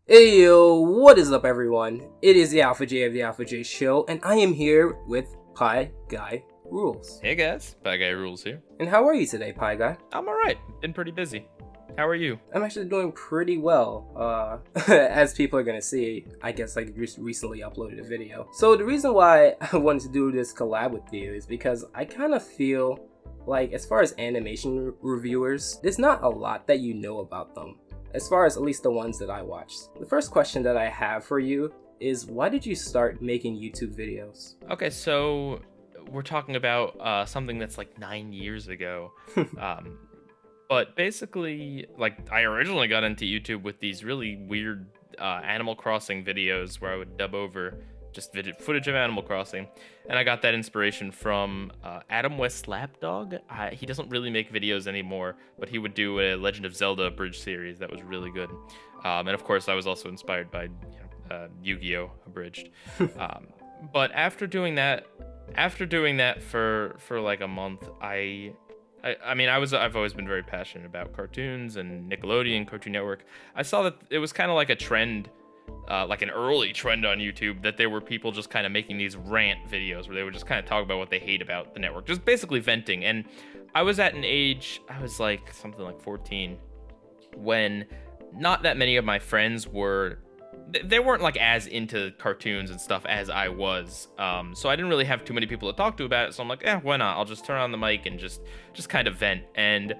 Hey yo, what is up everyone? It is the Alpha J of the Alpha J Show, and I am here with PieGuyRulz. Hey guys, PieGuyRulz here. And how are you today, Pie Guy? I'm alright, been pretty busy. How are you? I'm actually doing pretty well. As people are gonna see, I guess I just recently uploaded a video. So the reason why I wanted to do this collab with you is because I kind of feel like, as far as animation reviewers, there's not a lot that you know about them. As far as at least the ones that I watched. The first question that I have for you is, why did you start making YouTube videos? Okay, so we're talking about something that's like 9 years ago. But basically, like, I originally got into YouTube with these really weird Animal Crossing videos where I would dub over just footage of Animal Crossing, and I got that inspiration from Adam West Lapdog. He doesn't really make videos anymore, but he would do a Legend of Zelda abridged series that was really good. And of course, I was also inspired by Yu-Gi-Oh! Abridged. But after doing that for like a month, I've always been very passionate about cartoons and Nickelodeon, Cartoon Network. I saw that it was kind of like a trend. Like an early trend on YouTube, that there were people just kind of making these rant videos where they would just kind of talk about what they hate about the network, just basically venting. And I was at an age, I was like something like 14, when not that many of my friends they weren't like as into cartoons and stuff as I was. So I didn't really have too many people to talk to about it. So I'm like, why not? I'll just turn on the mic and just kind of vent. And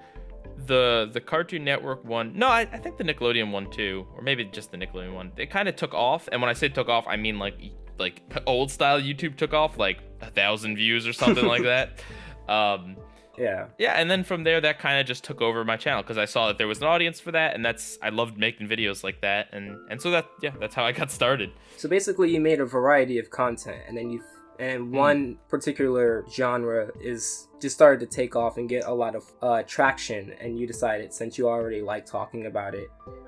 the Cartoon Network one, no, I think the Nickelodeon one too, or maybe just the Nickelodeon one, it kind of took off. And when I say took off, I mean like old style YouTube took off, like 1,000 views or something like that. Yeah, and then from there, that kind of just took over my channel because I saw that there was an audience for that, and I loved making videos like that, and so that's how I got started. So basically, you made a variety of content, and then one particular genre is just started to take off and get a lot of traction, and you decided, since you already like talking about it,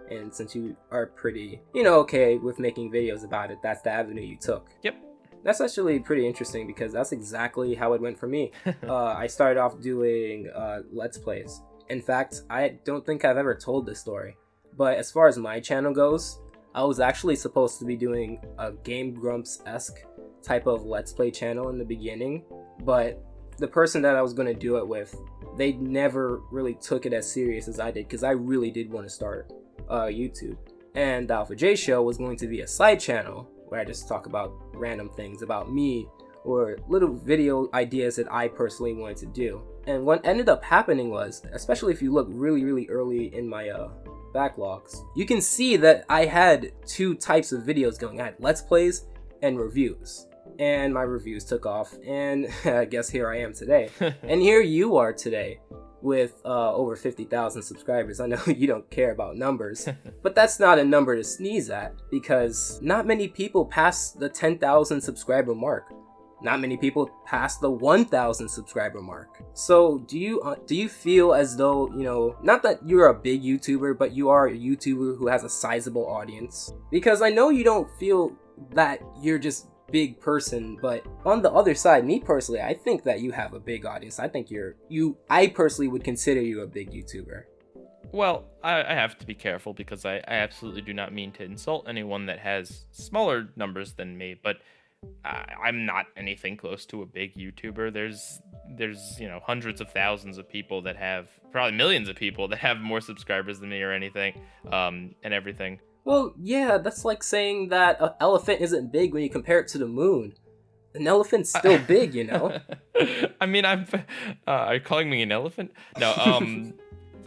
and since you are pretty, okay with making videos about it, that's the avenue you took. Yep. That's actually pretty interesting because that's exactly how it went for me. I started off doing Let's Plays. In fact, I don't think I've ever told this story, but as far as my channel goes, I was actually supposed to be doing a Game Grumps-esque type of Let's Play channel in the beginning, but the person that I was going to do it with, they never really took it as serious as I did, because I really did want to start YouTube. And the Alpha J Show was going to be a side channel where I just talk about random things about me or little video ideas that I personally wanted to do. And what ended up happening was, especially if you look really, really early in my backlogs, you can see that I had two types of videos going. I had Let's Plays and reviews. And my reviews took off, and I guess here I am today. And here you are today with over 50,000 subscribers. I know you don't care about numbers, but that's not a number to sneeze at, because not many people pass the 10,000 subscriber mark. Not many people pass the 1,000 subscriber mark. So do you feel as though, not that you're a big YouTuber, but you are a YouTuber who has a sizable audience? Because I know you don't feel that you're just big person, but on the other side, me personally, I think that you have a big audience. I think I personally would consider you a big YouTuber. Well, I have to be careful because I absolutely do not mean to insult anyone that has smaller numbers than me, but I'm not anything close to a big YouTuber. There's hundreds of thousands of people that have, probably millions of people that have more subscribers than me or anything, and everything. Well, yeah, that's like saying that an elephant isn't big when you compare it to the moon. An elephant's still big, I mean, are you calling me an elephant? No,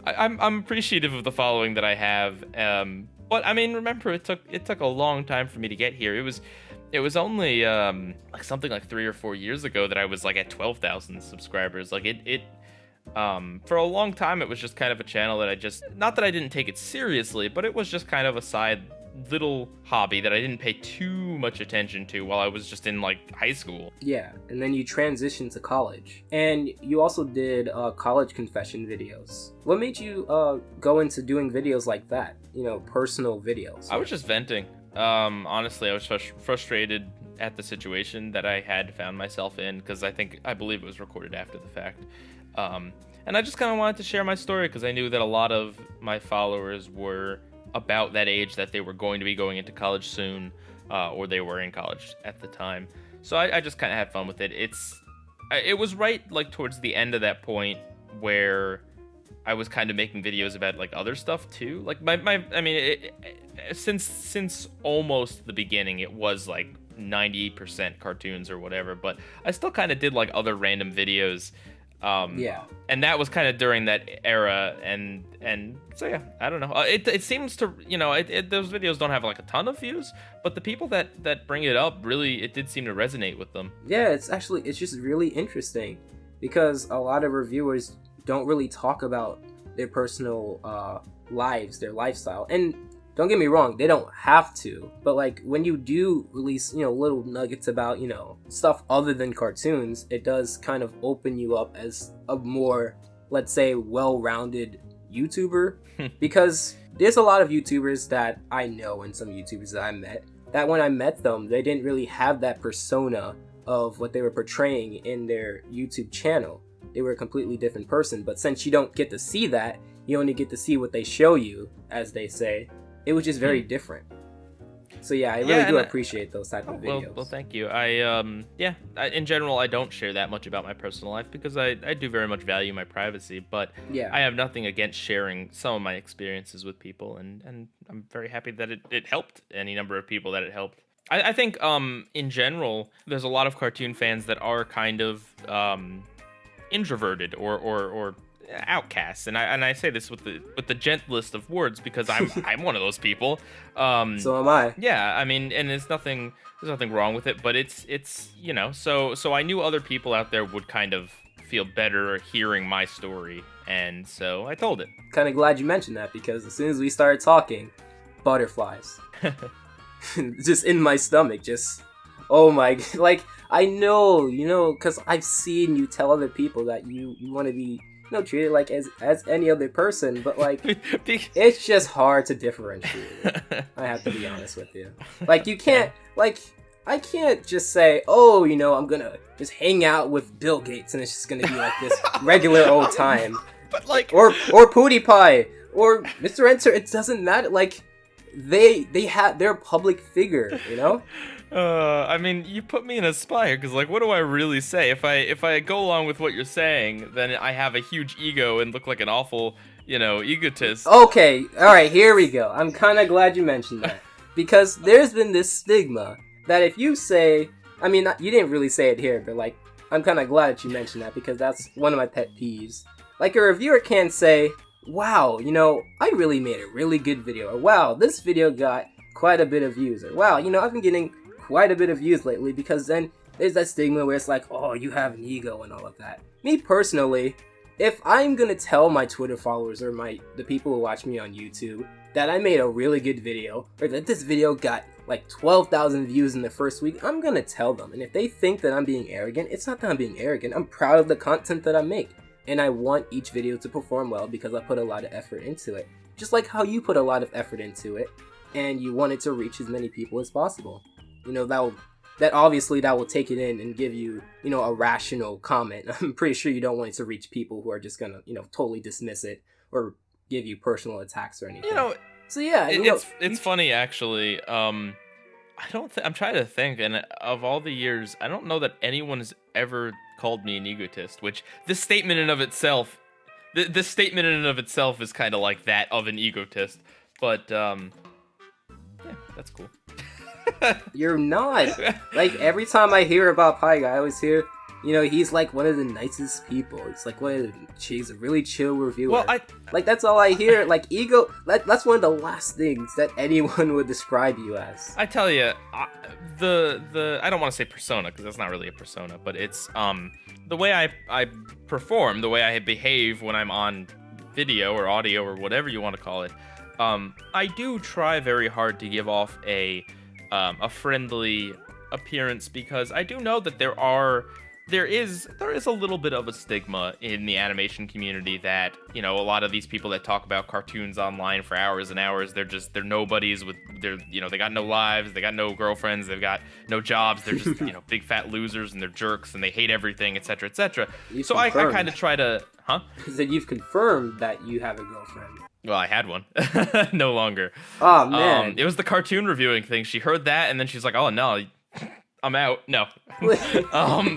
I'm appreciative of the following that I have. But I mean, remember, it took a long time for me to get here. It was only like something like 3 or 4 years ago that I was like at 12,000 subscribers. Like for a long time, it was just kind of a channel that not that I didn't take it seriously, but it was just kind of a side little hobby that I didn't pay too much attention to while I was just in like high school. Yeah, and then you transitioned to college, and you also did college confession videos. What made you go into doing videos like that? Personal videos. I was just venting. Honestly, I was frustrated at the situation that I had found myself in, because I believe it was recorded after the fact. And I just kind of wanted to share my story because I knew that a lot of my followers were about that age that they were going to be going into college soon, or they were in college at the time. So I just kind of had fun with it. It was right like towards the end of that point where I was kind of making videos about like other stuff too. Like since almost the beginning, it was like 98% cartoons or whatever, but I still kind of did like other random videos. And that was kind of during that era, and so yeah, I don't know. It seems to, those videos don't have like a ton of views, but the people that bring it up, really, it did seem to resonate with them. Yeah, it's just really interesting because a lot of reviewers don't really talk about their personal lives, their lifestyle, and don't get me wrong, they don't have to, but like when you do release, little nuggets about, stuff other than cartoons, it does kind of open you up as a more, let's say, well-rounded YouTuber. Because there's a lot of YouTubers that I know and some YouTubers that I met that when I met them, they didn't really have that persona of what they were portraying in their YouTube channel. They were a completely different person, but since you don't get to see that, you only get to see what they show you, as they say. It was just very different. So yeah, I really do appreciate those type of videos. Well, thank you. In general, I don't share that much about my personal life because I do very much value my privacy, but I have nothing against sharing some of my experiences with people, and I'm very happy that it helped any number of people that it helped. I think in general, there's a lot of cartoon fans that are kind of introverted or outcasts, and I say this with the gentlest of words because I'm one of those people. So am I. Yeah, I mean, and there's nothing wrong with it, but it's so I knew other people out there would kind of feel better hearing my story, and so I told it. Kind of glad you mentioned that because as soon as we started talking, butterflies, just in my stomach, just oh my, like I know, because I've seen you tell other people that you want to be treated like as any other person, but like it's just hard to differentiate. I have to be honest with you. Like you can't, like I can't just say, oh, I'm gonna just hang out with Bill Gates and it's just gonna be like this regular old time. But like or Pootie Pie or Mr. Enter. It doesn't matter. Like they're a public figure, I mean, you put me in a spot here because, like, what do I really say? If I go along with what you're saying, then I have a huge ego and look like an awful, egotist. Okay, all right, here we go. I'm kind of glad you mentioned that because there's been this stigma that if you say, I mean, you didn't really say it here, but like, I'm kind of glad that you mentioned that because that's one of my pet peeves. Like, a reviewer can't say, wow, I really made a really good video, or wow, this video got quite a bit of views, or wow, I've been getting quite a bit of views lately, because then there's that stigma where it's like, oh, you have an ego and all of that. Me personally, if I'm gonna tell my Twitter followers or the people who watch me on YouTube that I made a really good video, or that this video got like 12,000 views in the first week, I'm gonna tell them. And if they think that I'm being arrogant, it's not that I'm being arrogant. I'm proud of the content that I make, and I want each video to perform well because I put a lot of effort into it. Just like how you put a lot of effort into it, and you want it to reach as many people as possible. That obviously will take it in and give you, a rational comment. I'm pretty sure you don't want it to reach people who are just gonna, totally dismiss it or give you personal attacks or anything. So yeah, it's funny actually. I'm trying to think, and of all the years, I don't know that anyone has ever called me an egotist. Which this statement in of itself is kind of like that of an egotist. But yeah, that's cool. You're not. Like, every time I hear about PieGuy, I always hear, he's like one of the nicest people. It's like he's a really chill reviewer. Well, that's all I hear. Like, ego, that's one of the last things that anyone would describe you as. I tell you, I don't want to say persona, because that's not really a persona, but it's the way I perform, the way I behave when I'm on video or audio or whatever you want to call it. I do try very hard to give off a friendly appearance, because I do know that there is a little bit of a stigma in the animation community that, a lot of these people that talk about cartoons online for hours and hours, they're nobodies they got no lives, they got no girlfriends, they've got no jobs, they're just, big fat losers, and they're jerks, and they hate everything, etc., etc. So I kind of try to, That you've confirmed that you have a girlfriend. Well, I had one. No longer. Oh man. It was the cartoon reviewing thing. She heard that and then she's like, "Oh no, I'm out." No.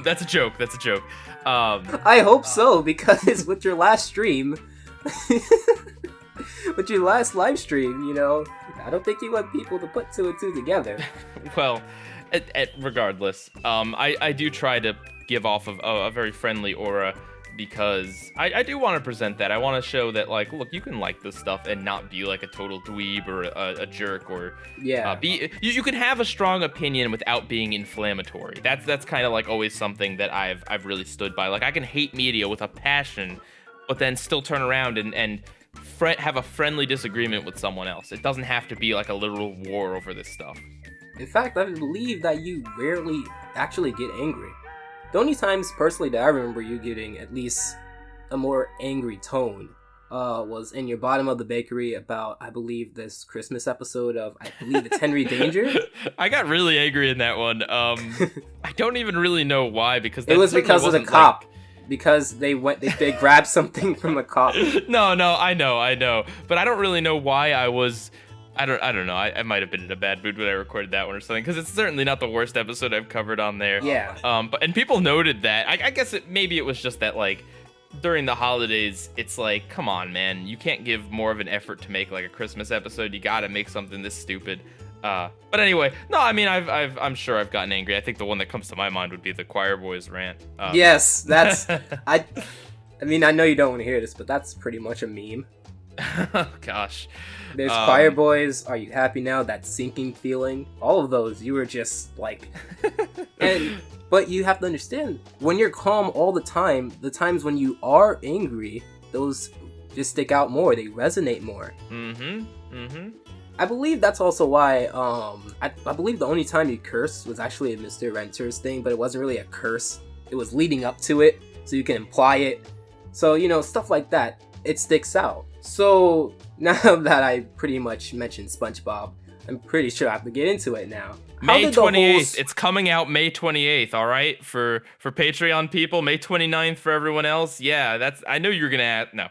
That's a joke. That's a joke. I hope so, because with your last stream, with your last live stream, you know, I don't think you want people to put two and two together. Well, regardless, I do try to give off of a very friendly aura, because I do want to present that. I want to show that, like, look, you can like this stuff and not be like a total dweeb or a jerk, or you can have a strong opinion without being inflammatory. That's kind of like always something that I've really stood by. Like, I can hate media with a passion, but then still turn around and have a friendly disagreement with someone else. It doesn't have to be like a literal war over this stuff. In fact, I believe that you rarely actually get angry. The only times, personally, that I remember you getting at least a more angry tone was in your bottom of the bakery about, I believe, this Christmas episode of, I believe it's Henry Danger. I got really angry in that one. I don't even really know why, because it was because of the cop. Because they grabbed something from the cop. No, I know, but I don't really know why I was. I don't know. I might have been in a bad mood when I recorded that one or something, because it's certainly not the worst episode I've covered on there. Yeah. And people noted that. I guess maybe it was just that, like, during the holidays, it's like, come on, man, you can't give more of an effort to make like a Christmas episode. You gotta make something this stupid. But anyway, no, I mean, I'm sure I've gotten angry. I think the one that comes to my mind would be the Choir Boys rant. Yes, that's I mean, I know you don't want to hear this, but that's pretty much a meme. Oh, gosh. There's Choir Boys, Are You Happy Now? That sinking feeling. All of those, you were just like... But you have to understand, when you're calm all the times when you are angry, those just stick out more. They resonate more. I believe that's also why, I believe the only time you cursed was actually a Mr. Renter's thing, but it wasn't really a curse. It was leading up to it, so you can imply it. So, you know, stuff like that, it sticks out. So, now that I pretty much mentioned SpongeBob, I'm pretty sure I have to get into it now. May 28th. It's coming out May 28th, all right? For Patreon people, May 29th for everyone else. Yeah, I know you're going to add... No.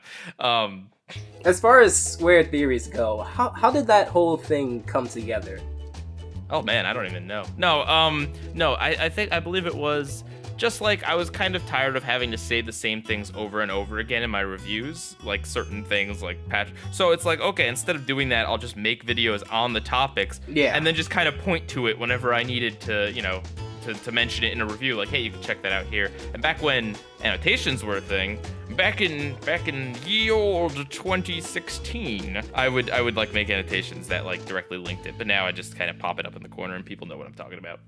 As far as square theories go, how did that whole thing come together? Oh, man, I don't even know. No, I believe it was... Just like I was kind of tired of having to say the same things over and over again in my reviews, like certain things like patch. So it's like, okay, instead of doing that, I'll just make videos on the topics, and then just kind of point to it whenever I needed to, you know, to mention it in a review. Like, hey, you can check that out here. And back when annotations were a thing, back in ye old 2016, I would like make annotations that like directly linked it. But now I just kind of pop it up in the corner and people know what I'm talking about.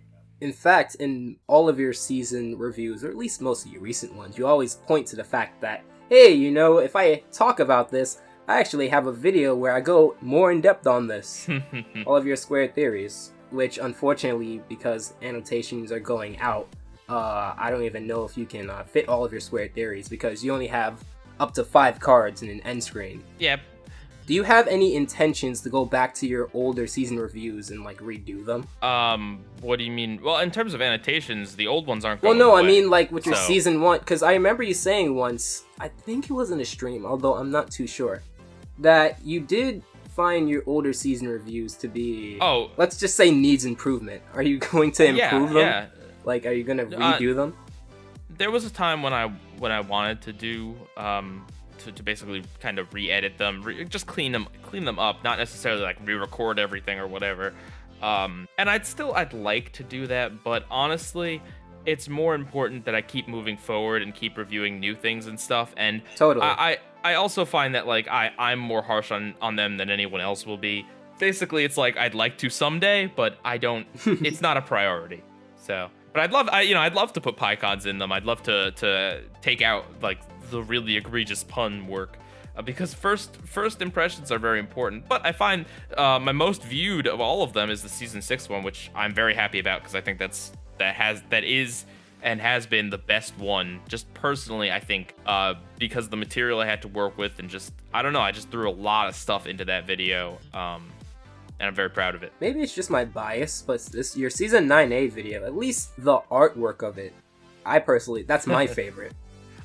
In fact, in all of your season reviews, or at least most of your recent ones, you always point to the fact that, hey, you know, if I talk about this, I actually have a video where I go more in depth on this. All of your square theories, which unfortunately, because annotations are going out, I don't even know if you can fit all of your square theories, because you only have up to 5 cards in an end screen. Yep. Do you have any intentions to go back to your older season reviews and like redo them? What do you mean? Well, in terms of annotations, the old ones aren't going Well, no, away, I mean like with your season 1, because I remember you saying once, I think it was in a stream, although I'm not too sure, that you did find your older season reviews to be, let's just say, needs improvement. Are you going to improve them? Yeah. Like, are you going to redo them? There was a time when I wanted to do to basically kind of re-edit them, just clean them up, not necessarily like re-record everything or whatever. And I'd like to do that, but honestly, it's more important that I keep moving forward and keep reviewing new things and stuff. And totally, I also find that like I'm more harsh on them than anyone else will be. Basically, it's like I'd like to someday, but I don't. It's not a priority. So, but I'd love to put PieCons in them. I'd love to take out like the really egregious pun work, because first impressions are very important. But I find my most viewed of all of them is the season 6 one, which I'm very happy about, because I think that is and has been the best one. Just personally, I think because the material I had to work with, and just I don't know, I just threw a lot of stuff into that video, and I'm very proud of it. Maybe it's just my bias, but your season 9A video, at least the artwork of it, I personally, that's my favorite.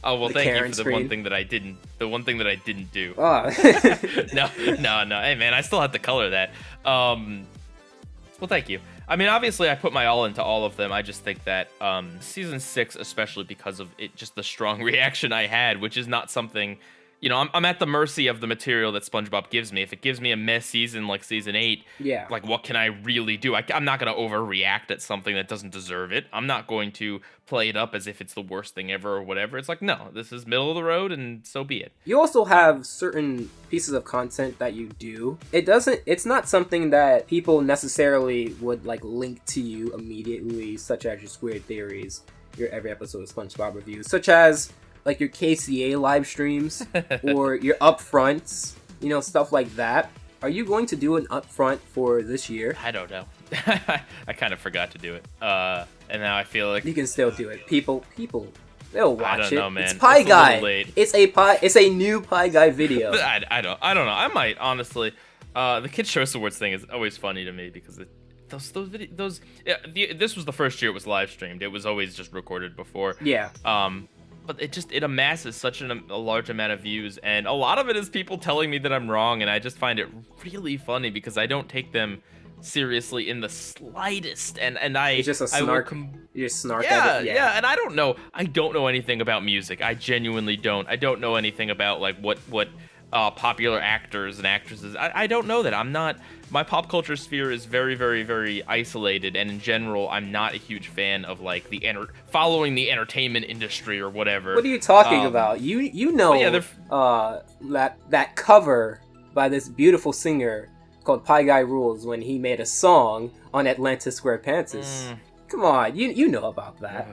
Oh well, The thank you Karen for the screen. one thing that I didn't. The one thing that I didn't do. Oh. No. Hey man, I still have to color that. Well, thank you. I mean, obviously, I put my all into all of them. I just think that season 6, especially because of it, just the strong reaction I had, which is not something, you know, I'm at the mercy of the material that SpongeBob gives me. If it gives me a mess season like season 8, Yeah. like what can I really do? I'm not going to overreact at something that doesn't deserve it. I'm not going to play it up as if it's the worst thing ever or whatever. It's like, no, this is middle of the road and so be it. You also have certain pieces of content that you do. It's not something that people necessarily would like link to you immediately, such as your Squared Theories, your every episode of SpongeBob reviews, such as like your KCA live streams or your upfronts, you know, stuff like that. Are you going to do an upfront for this year? I don't know. I kind of forgot to do it. And now I feel like You can still do it. People, they'll watch I don't it. know, man. It's Pie It's a little Guy. late. It's a new Pie Guy video. I don't know. I might honestly. The Kids Choice Awards thing is always funny to me because this was the first year it was live streamed. It was always just recorded before. Yeah. But it amasses such a large amount of views, and a lot of it is people telling me that I'm wrong, and I just find it really funny because I don't take them seriously in the slightest, and I It's just a snark. You just snark at it. yeah, and I don't know anything about music. I genuinely don't. I don't know anything about like what popular actors and actresses. I don't know that. I'm not. My pop culture sphere is very, very, very isolated, and in general, I'm not a huge fan of like following the entertainment industry or whatever. What are you talking about? You know that cover by this beautiful singer called PieGuyRulz when he made a song on Atlanta Square Pantsers. Come on, you know about that.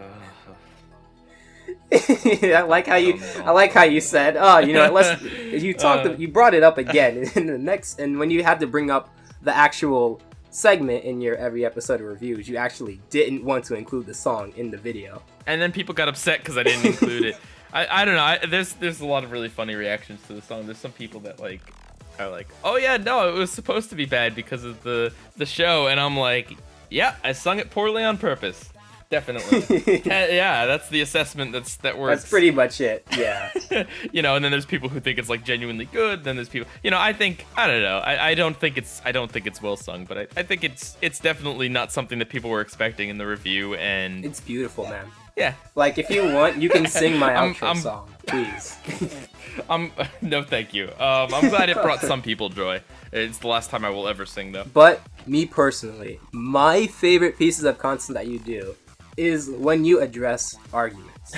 I like how you said, oh, you know, you brought it up again and when you had to bring up the actual segment in your every episode of reviews, you actually didn't want to include the song in the video. And then people got upset because I didn't include it. I don't know. There's a lot of really funny reactions to the song. There's some people that are like, oh yeah, no, it was supposed to be bad because of the show, and I'm like, yeah, I sung it poorly on purpose. Definitely. Yeah, that's the assessment that works. That's pretty much it. Yeah. You know, and then there's people who think it's like genuinely good. Then there's people, you know, I don't know. I don't think it's well sung, but I think it's definitely not something that people were expecting in the review, and it's beautiful, man. Yeah. Like if you want, you can sing my outro song, please. No, thank you. I'm glad it brought some people joy. It's the last time I will ever sing though. But me personally, my favorite pieces of content that you do is when you address arguments.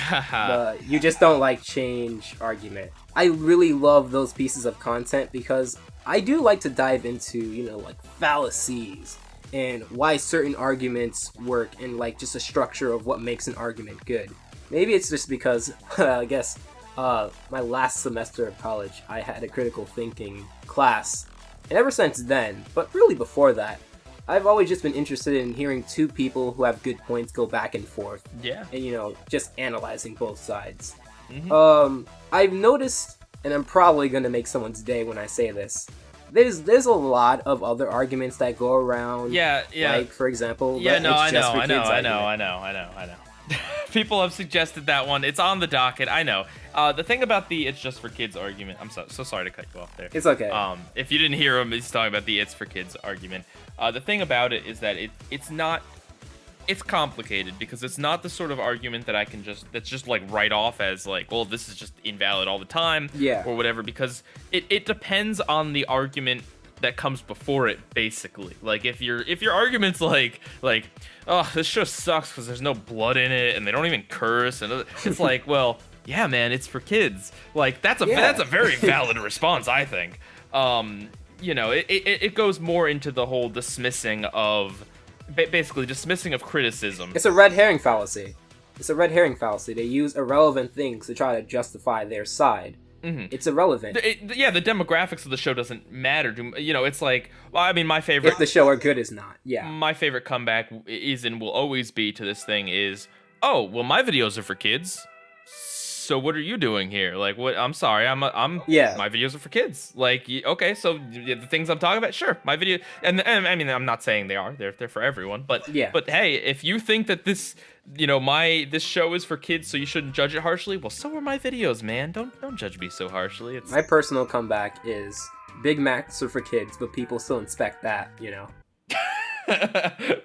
You just don't like change argument. I really love those pieces of content because I do like to dive into, you know, like fallacies and why certain arguments work and like just a structure of what makes an argument good. Maybe it's just because I guess my last semester of college I had a critical thinking class, and ever since then, but really before that, I've always just been interested in hearing two people who have good points go back and forth. Yeah. And, you know, just analyzing both sides. Mm-hmm. I've noticed, and I'm probably going to make someone's day when I say this, there's a lot of other arguments that go around. Yeah. Like, for example, I know. People have suggested that one. It's on the docket. I know. The thing about the "it's just for kids" argument. I'm so sorry to cut you off there. It's okay. If you didn't hear him, he's talking about the "it's for kids" argument. The thing about it is that it's not. It's complicated because it's not the sort of argument that that's just like write off as like, well, this is just invalid all the time. Yeah. Or whatever, because it depends on the argument that comes before it, basically. Like if your argument's like oh, this show sucks because there's no blood in it and they don't even curse, and it's like, well, yeah, man, it's for kids. Like that's a very valid response, I think. You know, it goes more into the whole dismissing of basically dismissing of criticism. It's a red herring fallacy. They use irrelevant things to try to justify their side. Mm-hmm. It's irrelevant. The demographics of the show doesn't matter. You know, it's like, well, I mean, my favorite... If the show are good is not, yeah. My favorite comeback is and will always be to this thing is, oh, well, my videos are for kids, so what are you doing here? Like, what? I'm sorry, Yeah. my videos are for kids. Like, okay, so the things I'm talking about, sure, my video, and I mean, I'm not saying they're for everyone, but Yeah. but hey, if you think that this, this show is for kids, so you shouldn't judge it harshly, well, so are my videos, man. Don't judge me so harshly. It's My personal comeback is Big Macs are for kids, but people still inspect that,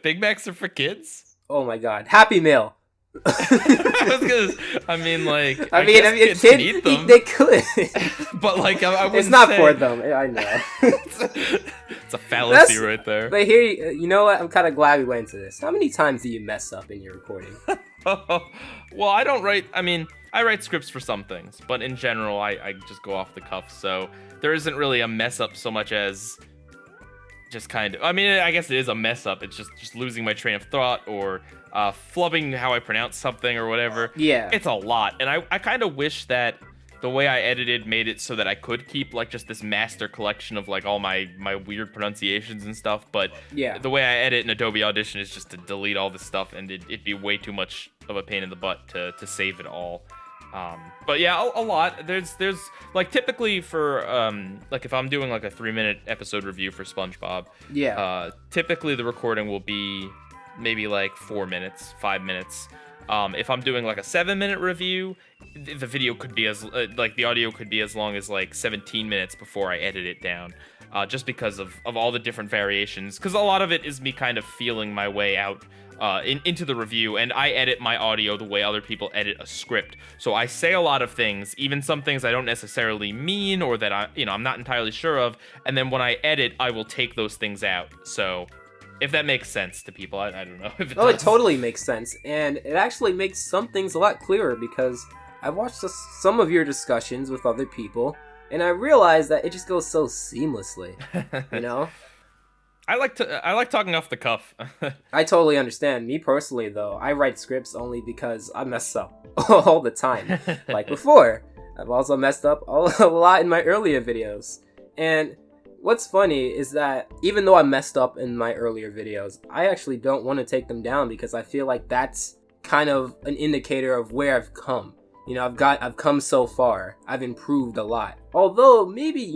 Big Macs are for kids. Oh my God, Happy Meal. I mean, I mean, kids kid, can eat them. they could, but I wouldn't it's not say... for them. I know. It's a fallacy right there. But here, you know what? I'm kind of glad we went into this. How many times do you mess up in your recording? Well, I don't write. I mean, I write scripts for some things, but in general, I just go off the cuff. So there isn't really a mess up so much as just kind of. I mean, I guess it is a mess up. It's just losing my train of thought or flubbing how I pronounce something or whatever. Yeah. It's a lot, and I kind of wish that the way I edited made it so that I could keep just this master collection of all my weird pronunciations and stuff. But yeah, the way I edit in Adobe Audition is just to delete all this stuff, and it'd be way too much of a pain in the butt to save it all. But yeah, a lot. There's typically for if I'm doing a 3-minute episode review for SpongeBob. Yeah. Typically the recording will be maybe 4 minutes, 5 minutes. If I'm doing a 7-minute review, the video could be the audio could be as long as 17 minutes before I edit it down, just because of all the different variations. Because a lot of it is me kind of feeling my way out into the review, and I edit my audio the way other people edit a script. So I say a lot of things, even some things I don't necessarily mean or that I'm not entirely sure of. And then when I edit, I will take those things out. So. If that makes sense to people, I don't know if it does. It totally makes sense, and it actually makes some things a lot clearer because I've watched some of your discussions with other people, and I realized that it just goes so seamlessly, I like talking off the cuff. I totally understand. Me personally, though, I write scripts only because I mess up all the time. Like before, I've also messed up a lot in my earlier videos, and what's funny is that even though I messed up in my earlier videos, I actually don't want to take them down because I feel like that's kind of an indicator of where I've come. I've come so far. I've improved a lot. Although maybe,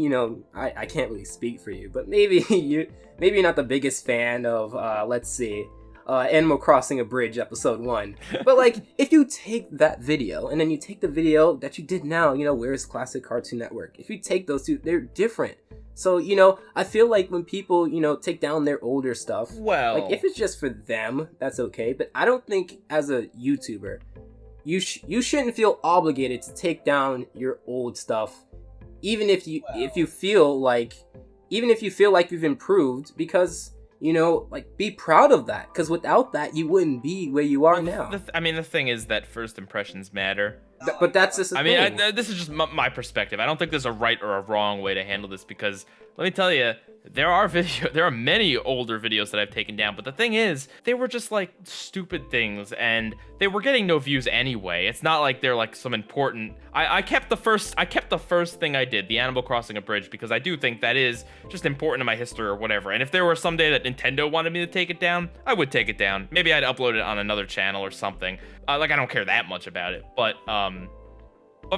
I can't really speak for you, but maybe you're not the biggest fan of, let's see, Animal Crossing a Bridge episode 1. But if you take that video and then you take the video that you did now, where's Classic Cartoon Network? If you take those two, they're different. So, I feel like when people, take down their older stuff, well, if it's just for them, that's okay. But I don't think as a YouTuber, you shouldn't feel obligated to take down your old stuff, even if you feel like you've improved, because be proud of that. Because without that, you wouldn't be where you are now. The thing is that first impressions matter. But that's just the thing. This is just my perspective. I don't think there's a right or a wrong way to handle this, because let me tell you, there are many older videos that I've taken down, but the thing is, they were just stupid things, and they were getting no views anyway. It's not like they're some important. I kept the first thing I did, the Animal Crossing a Bridge, because I do think that is just important to my history or whatever. And if there were someday that Nintendo wanted me to take it down, I would take it down. Maybe I'd upload it on another channel or something. I don't care that much about it, but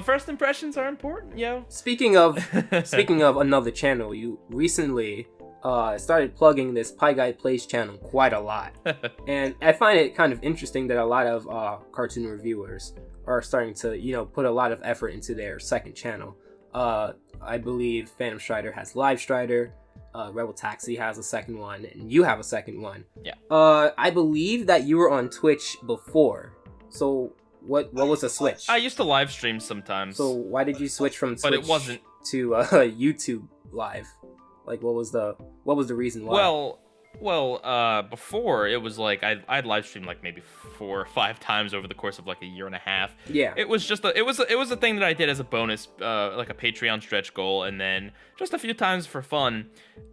first impressions are important, yo. Speaking of another channel, you recently started plugging this PieGuy Plays channel quite a lot, and I find it kind of interesting that a lot of cartoon reviewers are starting to put a lot of effort into their second channel. I believe Phantom Strider has Live Strider, Rebel Taxi has a second one, and you have a second one. Yeah. I believe that you were on Twitch before, so. What was the switch? I used to live stream sometimes. So why did you switch from Twitch but it wasn't to YouTube Live? What was the reason why? Well, before it was I'd live stream maybe 4 or 5 times over the course of a year and a half. Yeah. It was just it was a thing that I did as a bonus, a Patreon stretch goal, and then just a few times for fun.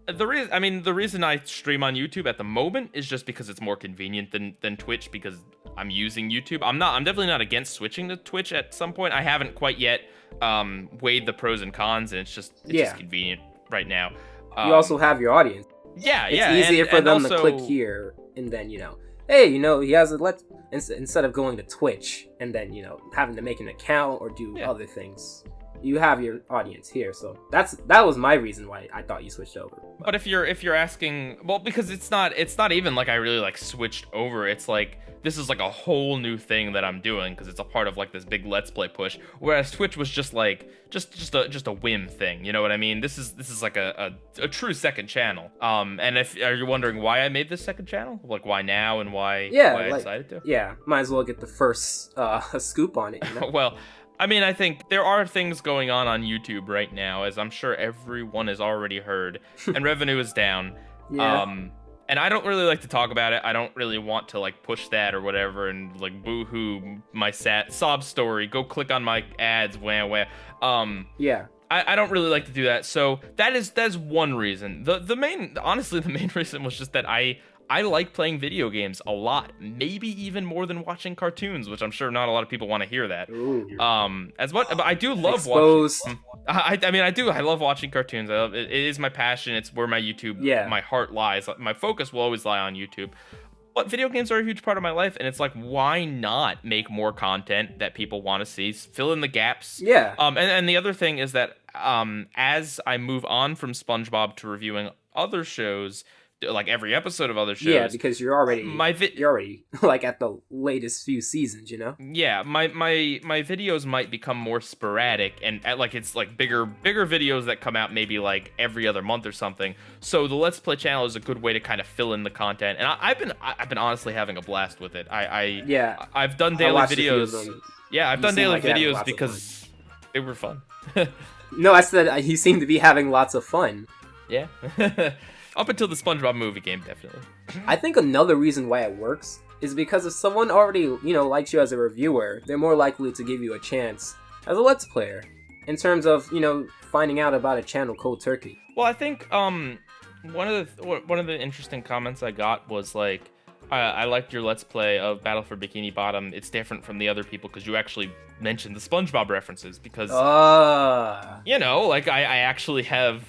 The reason I stream on YouTube at the moment is just because it's more convenient than Twitch, because I'm using YouTube. I'm definitely not against switching to Twitch at some point. I haven't quite yet weighed the pros and cons, and it's just convenient right now. You also have your audience. Yeah, it's easier for them to click here, and then hey, he has a instead of going to Twitch and then having to make an account or do other things. You have your audience here, so that was my reason why I thought you switched over. But if you're asking, well, because it's not even like I really like switched over. It's like this is like a whole new thing that I'm doing because it's a part of like this big Let's Play push. Whereas Twitch was just like just a whim thing. You know what I mean? This is like a true second channel. And if are you wondering why I made this second channel, like why now and why I decided to? Yeah, might as well get the first scoop on it. Well. I mean, I think there are things going on YouTube right now, as I'm sure everyone has already heard, and revenue is down. Yeah. And I don't really like to talk about it. I don't really want to like push that or whatever and like boo-hoo my sob story. Go click on my ads, wah. Yeah. I don't really like to do that. So that's one reason. The main reason was just that I like playing video games a lot, maybe even more than watching cartoons, which I'm sure not a lot of people want to hear that. Ooh. But I do love watching. I love watching cartoons. It is my passion. It's where my YouTube, my heart lies. My focus will always lie on YouTube. But video games are a huge part of my life, and it's like, why not make more content that people want to see, fill in the gaps? Yeah. And the other thing is that as I move on from SpongeBob to reviewing other shows, like every episode of other shows. Yeah, because you're already like at the latest few seasons, Yeah, my videos might become more sporadic and like it's like bigger videos that come out maybe like every other month or something. So the Let's Play channel is a good way to kind of fill in the content, and I've been honestly having a blast with it. I've done daily videos. Yeah, I've done daily videos because they were fun. No, I said he seemed to be having lots of fun. Yeah. Up until the SpongeBob movie game, definitely. I think another reason why it works is because if someone already, likes you as a reviewer, they're more likely to give you a chance as a Let's Player in terms of, finding out about a channel cold turkey. Well, I think one of the interesting comments I got was like, I liked your Let's Play of Battle for Bikini Bottom. It's different from the other people because you actually mentioned the SpongeBob references because, like I actually have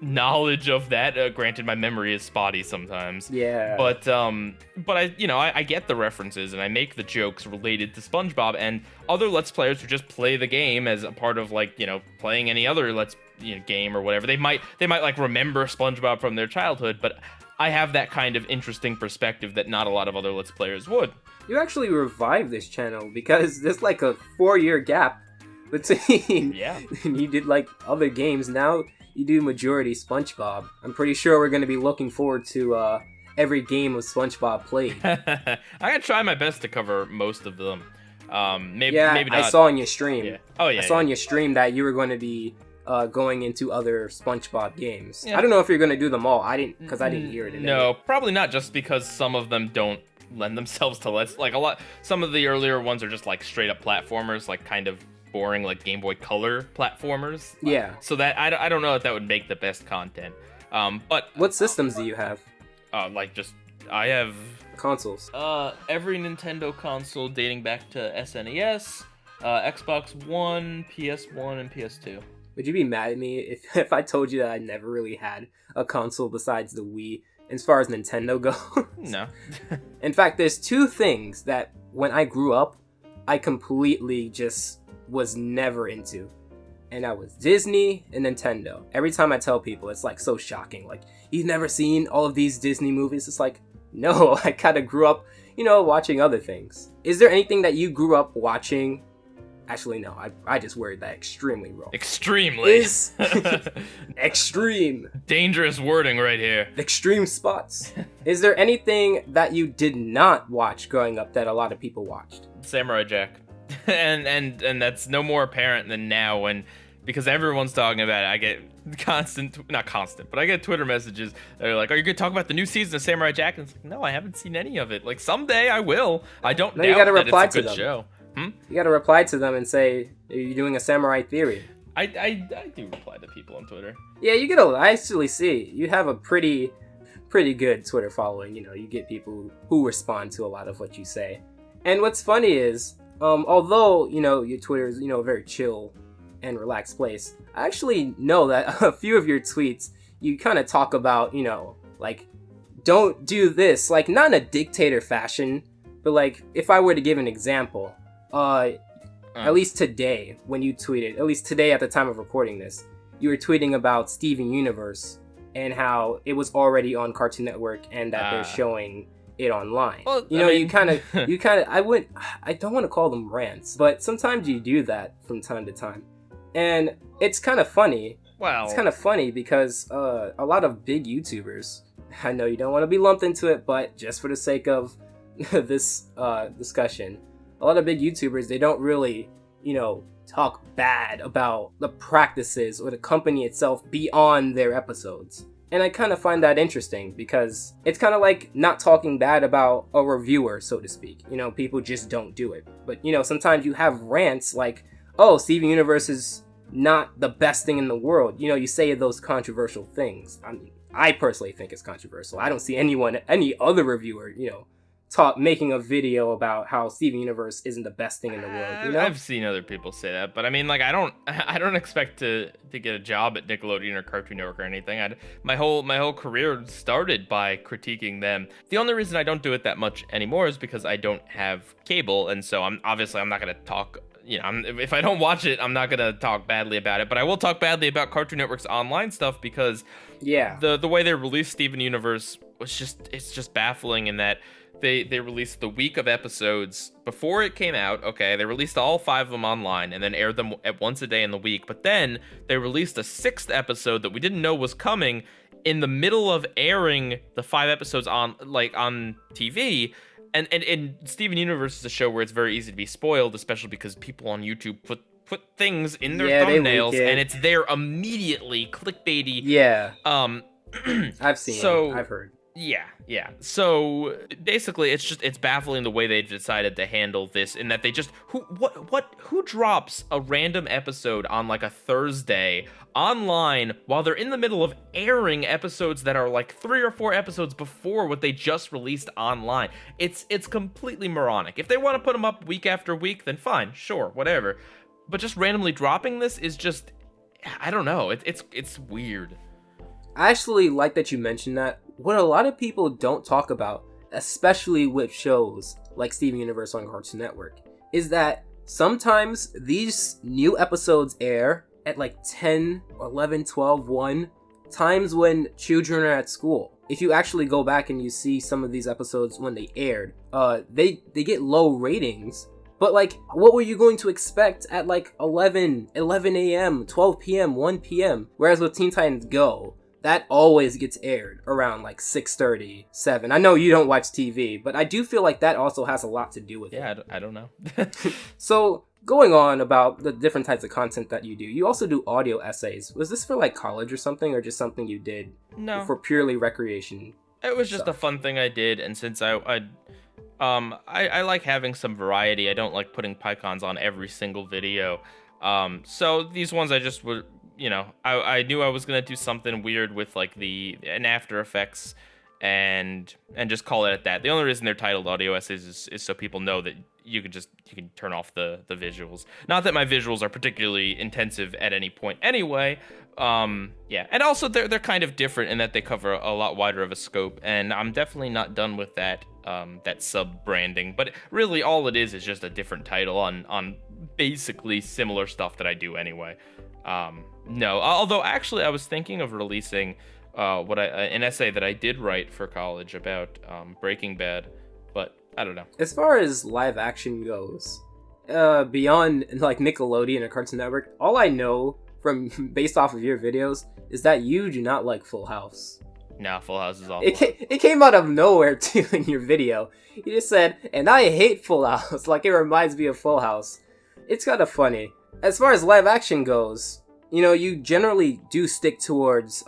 knowledge of that. Granted, my memory is spotty sometimes. Yeah. But I get the references and I make the jokes related to SpongeBob, and other Let's Players who just play the game as a part of like playing any other game or whatever. They might like remember SpongeBob from their childhood, but I have that kind of interesting perspective that not a lot of other Let's Players would. You actually revived this channel because there's like a 4-year gap between you did like other games. Now you do majority SpongeBob. I'm pretty sure we're going to be looking forward to every game of SpongeBob played. I'm going to try my best to cover most of them. Maybe not. I saw on your stream. Yeah. Oh, yeah. I saw on your stream that you were going to be going into other SpongeBob games. Yeah. I don't know if you're going to do them all. I didn't hear it. No, probably not, just because some of them don't lend themselves to some of the earlier ones are just like straight up platformers, like kind of boring like Game Boy Color platformers. Yeah. So that I don't know if that would make the best content. But what systems do you have? I have consoles. Every Nintendo console dating back to SNES, Xbox One, PS1, and PS2. Would you be mad at me if I told you that I never really had a console besides the Wii, as far as Nintendo goes? No. In fact, there's two things that when I grew up, I completely just was never into. And that was Disney and Nintendo. Every time I tell people, it's like so shocking. Like, you've never seen all of these Disney movies? It's like, no, I kind of grew up, watching other things. Is there anything that you grew up watching? Actually, no, I just worded that extremely wrong. Extremely? Extreme. Dangerous wording right here. Extreme spots. Is there anything that you did not watch growing up that a lot of people watched? Samurai Jack. and that's no more apparent than now because everyone's talking about it. I get not constant, but I get Twitter messages that are like, are you going to talk about the new season of Samurai Jack? And it's like, no, I haven't seen any of it. Like, someday I will. I don't doubt that it's a good show. You gotta reply to them and say, are you doing a Samurai Theory? I do reply to people on Twitter. Yeah, I actually see. You have a pretty good Twitter following. You get people who respond to a lot of what you say. And what's funny is, although, your Twitter is, a very chill and relaxed place, I actually know that a few of your tweets, you kind of talk about, like don't do this. Like, not in a dictator fashion, but like, if I were to give an example, at least today, when you tweeted, at least today at the time of recording this, you were tweeting about Steven Universe and how it was already on Cartoon Network and that they're showing it online. Well, you know, you kind of, I don't want to call them rants, but sometimes you do that from time to time. And it's kind of funny. Wow. It's kind of funny because a lot of big YouTubers, I know you don't want to be lumped into it, but just for the sake of this discussion, a lot of big YouTubers, they don't really, you know, talk bad about the practices or the company itself beyond their episodes. And I kind of find that interesting because it's kind of like not talking bad about a reviewer, so to speak. You know, people just don't do it. But, you know, sometimes you have rants like, oh, Steven Universe is not the best thing in the world. You know, you say those controversial things. I mean, I personally think it's controversial. I don't see any other reviewer, you know, making a video about how Steven Universe isn't the best thing in the world. You know? I've seen other people say that, but I mean, like, I don't expect to get a job at Nickelodeon or Cartoon Network or anything. My whole career started by critiquing them. The only reason I don't do it that much anymore is because I don't have cable, and so I'm not gonna talk. You know, if I don't watch it, I'm not gonna talk badly about it. But I will talk badly about Cartoon Network's online stuff because the way they released Steven Universe was just baffling in that. They released the week of episodes before it came out. Okay, they released all 5 of them online and then aired them at once a day in the week. But then they released a 6th episode that we didn't know was coming in the middle of airing the 5 episodes on TV. And Steven Universe is a show where it's very easy to be spoiled, especially because people on YouTube put things in their thumbnails and it's there immediately, clickbaity. Yeah. I've seen it. I've heard. Yeah. So basically, it's baffling the way they decided to handle this, in that they just who drops a random episode on like a Thursday online while they're in the middle of airing episodes that are like 3 or 4 episodes before what they just released online. It's completely moronic. If they want to put them up week after week, then fine, sure, whatever. But just randomly dropping this is just, I don't know. It's weird. I actually like that you mentioned that. What a lot of people don't talk about, especially with shows like Steven Universe on Cartoon Network, is that sometimes these new episodes air at like 10, 11, 12, 1 times when children are at school. If you actually go back and you see some of these episodes when they aired, they get low ratings. But like, what were you going to expect at like 11 a.m., 12 p.m., 1 p.m.? Whereas with Teen Titans Go, that always gets aired around like 6:30, 7. I know you don't watch TV, but I do feel like that also has a lot to do with it. Yeah, I don't know. So, going on about the different types of content that you also do audio essays. Was this for like college or something, or just something you did for purely recreation? It was just a fun thing I did, and since I like having some variety, I don't like putting PieCons on every single video. So these ones I just would, you know, I knew I was gonna do something weird with like an After Effects and just call it at that. The only reason they're titled audio essays is so people know that you can turn off the visuals. Not that my visuals are particularly intensive at any point anyway. Yeah, and also they're kind of different in that they cover a lot wider of a scope, and I'm definitely not done with that sub branding. But really all it is just a different title on basically similar stuff that I do anyway. No, although actually I was thinking of releasing an essay that I did write for college about Breaking Bad, but I don't know. As far as live action goes, beyond like Nickelodeon or Cartoon Network, all I know from based off of your videos is that you do not like Full House. No, Full House is awful. It came out of nowhere too in your video. You just said, and I hate Full House, like it reminds me of Full House. It's kind of funny. As far as live action goes, you know, you generally do stick towards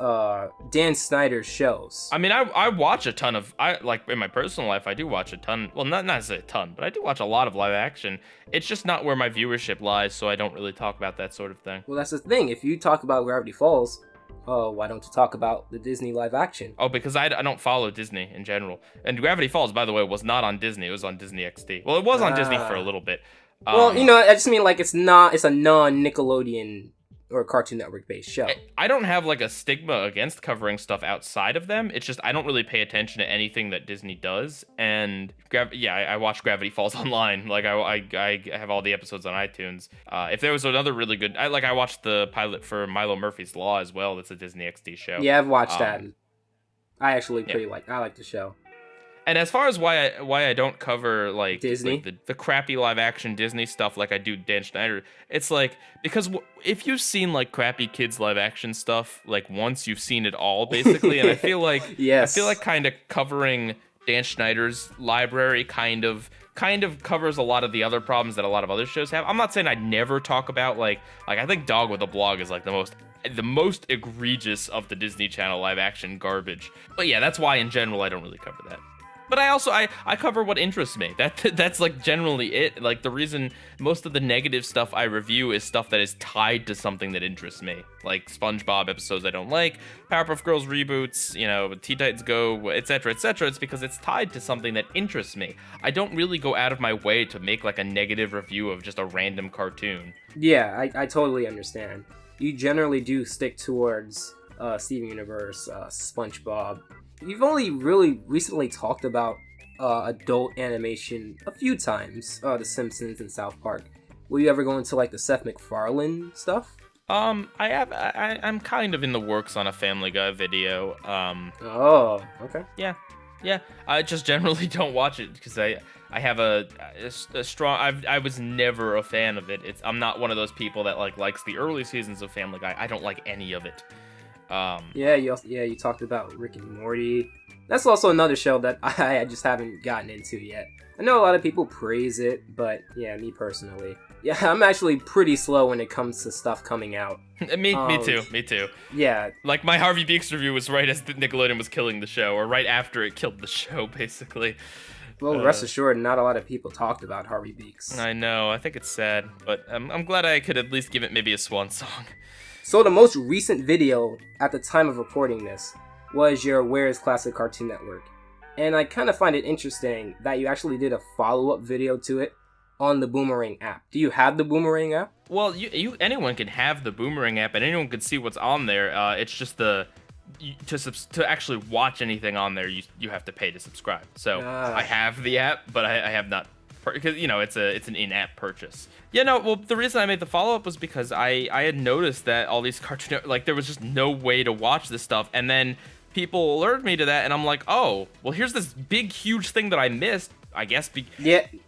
Dan Snyder's shows. I mean, I watch a ton of, like in my personal life, I do watch a ton. Well, not necessarily a ton, but I do watch a lot of live action. It's just not where my viewership lies, so I don't really talk about that sort of thing. Well, that's the thing. If you talk about Gravity Falls, why don't you talk about the Disney live action? Oh, because I don't follow Disney in general. And Gravity Falls, by the way, was not on Disney. It was on Disney XD. Well, it was on Disney for a little bit. Well, you know, I just mean like it's a non-Nickelodeon or a Cartoon Network based show. I don't have like a stigma against covering stuff outside of them. It's just I don't really pay attention to anything that Disney does. And I watch Gravity Falls online. Like I have all the episodes on iTunes. If there was another really good, I watched the pilot for Milo Murphy's Law as well. That's a Disney XD show. Yeah, I've watched that. I actually I like the show. And as far as why I don't cover like Disney, like the crappy live action Disney stuff like I do Dan Schneider, it's like because if you've seen like crappy kids live action stuff like once, you've seen it all basically. And I feel like kind of covering Dan Schneider's library kind of covers a lot of the other problems that a lot of other shows have. I'm not saying I never talk about like I think Dog with a Blog is like the most egregious of the Disney Channel live action garbage. But yeah, that's why in general I don't really cover that. But I also I cover what interests me. That's like generally it. Like the reason most of the negative stuff I review is stuff that is tied to something that interests me. Like SpongeBob episodes I don't like, Powerpuff Girls reboots, Teen Titans Go, etc., etc. It's because it's tied to something that interests me. I don't really go out of my way to make like a negative review of just a random cartoon. Yeah, I totally understand. You generally do stick towards Steven Universe, SpongeBob. You've only really recently talked about adult animation a few times, The Simpsons and South Park. Will you ever go into like the Seth MacFarlane stuff? I'm kind of in the works on a Family Guy video. Oh, okay. Yeah. I just generally don't watch it because I have a strong. I was never a fan of it. I'm not one of those people that likes the early seasons of Family Guy. I don't like any of it. You talked about Rick and Morty. That's also another show that I just haven't gotten into yet. I know a lot of people praise it, but yeah, me personally, I'm actually pretty slow when it comes to stuff coming out. Me too. Yeah. Like my Harvey Beaks review was right as Nickelodeon was killing the show, or right after it killed the show, basically. Well, rest assured, not a lot of people talked about Harvey Beaks. I know. I think it's sad, but I'm glad I could at least give it maybe a swan song. So the most recent video at the time of recording this was your Where's Classic Cartoon Network. And I kind of find it interesting that you actually did a follow-up video to it on the Boomerang app. Do you have the Boomerang app? Well, anyone can have the Boomerang app and anyone can see what's on there. It's just to actually watch anything on there, you have to pay to subscribe. So I have the app, but I have not, because it's an in-app purchase. Well, the reason I made the follow-up was because I had noticed that all these cartoon, there was just no way to watch this stuff, and then people alerted me to that, and I'm like, oh, well, here's this big, huge thing that I missed, I guess.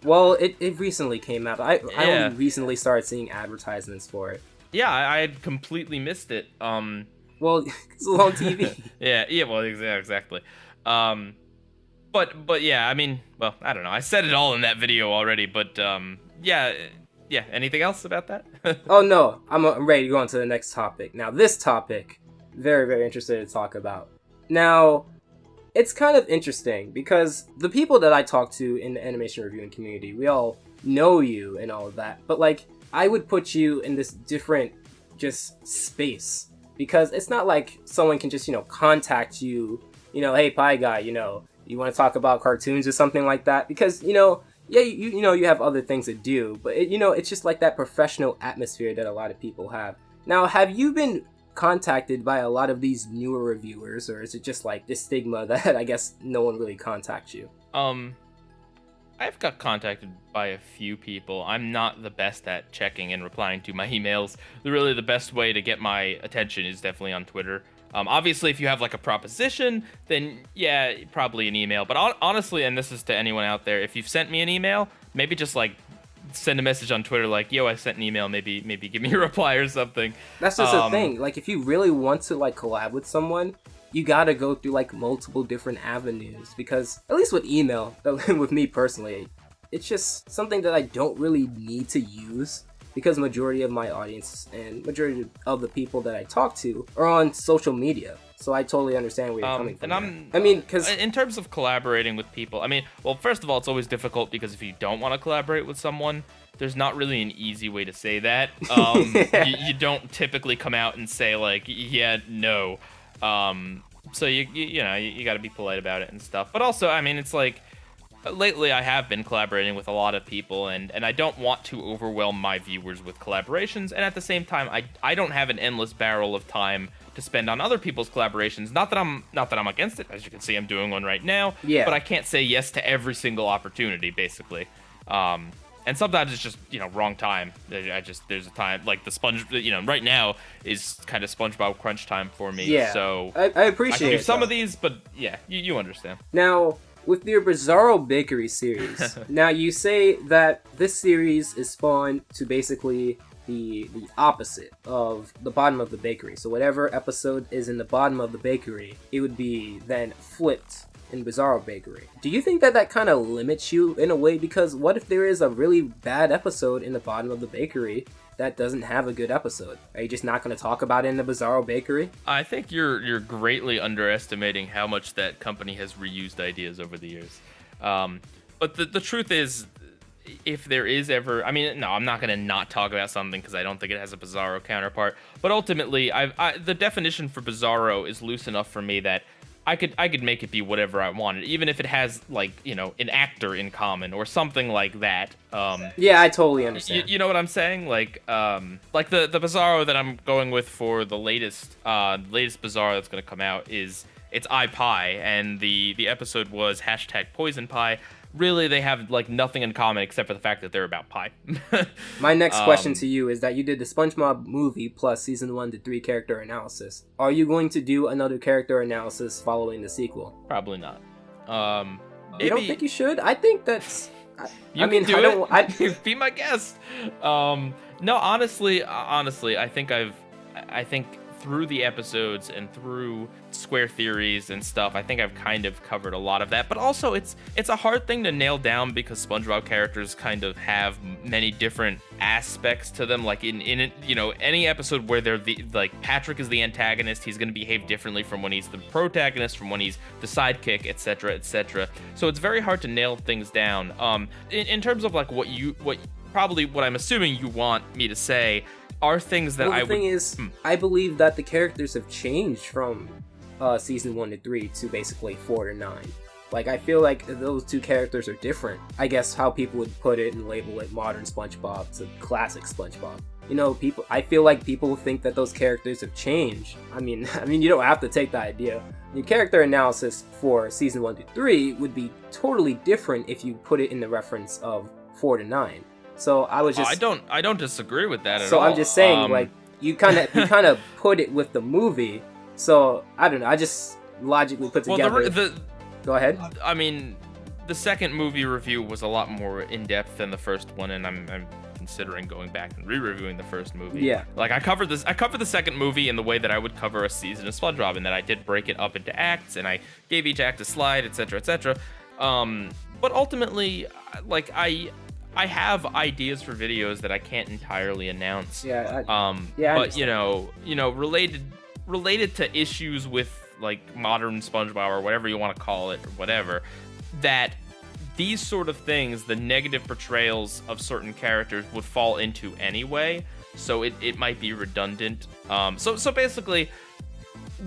Well, it recently came out. I only recently started seeing advertisements for it. Yeah, I had completely missed it. Well, it's on TV. yeah, well, exactly. But yeah, I mean, well, I don't know. I said it all in that video already, but yeah. Anything else about that? Oh no, I'm ready to go on to the next topic. Now, this topic, very, very interested to talk about. Now, it's kind of interesting because the people that I talk to in the animation reviewing community, we all know you and all of that, but I would put you in this different just space because it's not like someone can just contact you, hey, Pie Guy, you want to talk about cartoons or something like that, because you have other things to do, but it's just like that professional atmosphere that a lot of people have. Now, have you been contacted by a lot of these newer reviewers, or is it just like this stigma that I guess no one really contacts you? I've got contacted by a few people. I'm not the best at checking and replying to my emails. Really, the best way to get my attention is definitely on Twitter. Obviously, if you have a proposition, then yeah, probably an email. But honestly, and this is to anyone out there, if you've sent me an email, maybe just send a message on Twitter yo, I sent an email, maybe give me a reply or something. That's just the thing. If you really want to collab with someone, you gotta go through multiple different avenues, because at least with email, with me personally, it's just something that I don't really need to use, because majority of my audience and majority of the people that I talk to are on social media. So I totally understand where you're coming from. Because in terms of collaborating with people, well, first of all, it's always difficult because if you don't want to collaborate with someone, there's not really an easy way to say that. You don't typically come out and say yeah, no. So you got to be polite about it and stuff. But also, it's lately I have been collaborating with a lot of people, and I don't want to overwhelm my viewers with collaborations, and at the same time, I don't have an endless barrel of time to spend on other people's collaborations. Not that I'm against it. As you can see, I'm doing one right now. Yeah. But I can't say yes to every single opportunity, basically. And sometimes it's just, wrong time. There's a time, like right now is kind of SpongeBob crunch time for me. Yeah. So I appreciate I can do it, some though. of these, but yeah, you understand. Now, with your Bizzaro Bakery series, now you say that this series is spawned to basically the opposite of the bottom of the bakery. So whatever episode is in the bottom of the bakery, it would be then flipped in Bizzaro Bakery. Do you think that kind of limits you in a way? Because what if there is a really bad episode in the bottom of the bakery that doesn't have a good episode? Are you just not going to talk about it in the Bizzaro Bakery? I think you're greatly underestimating how much that company has reused ideas over the years. But the truth is, if there is ever, no, I'm not going to not talk about something because I don't think it has a Bizzaro counterpart. But ultimately, the definition for Bizzaro is loose enough for me that I could make it be whatever I wanted, even if it has, like, an actor in common or something like that. Yeah, I totally understand. You know what I'm saying? Like the Bizzaro that I'm going with for the latest Bizzaro that's going to come out it's iPie, and the episode was #PoisonPie. Really, they have, like, nothing in common except for the fact that they're about pie. My next question to you is that you did the SpongeBob movie plus season 1 to 3 character analysis. Are you going to do another character analysis following the sequel? Probably not. You don't think you should? I think that's... Be my guest. No, honestly, I think through the episodes and through square theories and stuff, I think I've kind of covered a lot of that. But also, it's a hard thing to nail down because SpongeBob characters kind of have many different aspects to them. Like in any episode where they're Patrick is the antagonist, he's going to behave differently from when he's the protagonist, from when he's the sidekick, etc., etc. So it's very hard to nail things down. In terms of like what I'm assuming you want me to say are things that I believe that the characters have changed from season 1 to 3 to basically 4 to 9. Like, I feel like those two characters are different. I guess how people would put it and label it modern SpongeBob to classic SpongeBob. I feel like people think that those characters have changed. I mean, you don't have to take that idea. Your character analysis for season 1 to 3 would be totally different if you put it in the reference of 4 to 9. So I was just... I don't disagree with that at all. So I'm just saying, like, you kind of put it with the movie. So I don't know. I just logically put together... Go ahead. I mean, the second movie review was a lot more in depth than the first one, and I'm considering going back and re-reviewing the first movie. Yeah. Like, I covered the second movie in the way that I would cover a season of SpongeBob, in that I did break it up into acts, and I gave each act a slide, etc., etc. But ultimately, like, I have ideas for videos that I can't entirely announce. Yeah. But related to issues with like modern SpongeBob or whatever you want to call it, or whatever, that these sort of things, the negative portrayals of certain characters, would fall into anyway. So it might be redundant. So basically,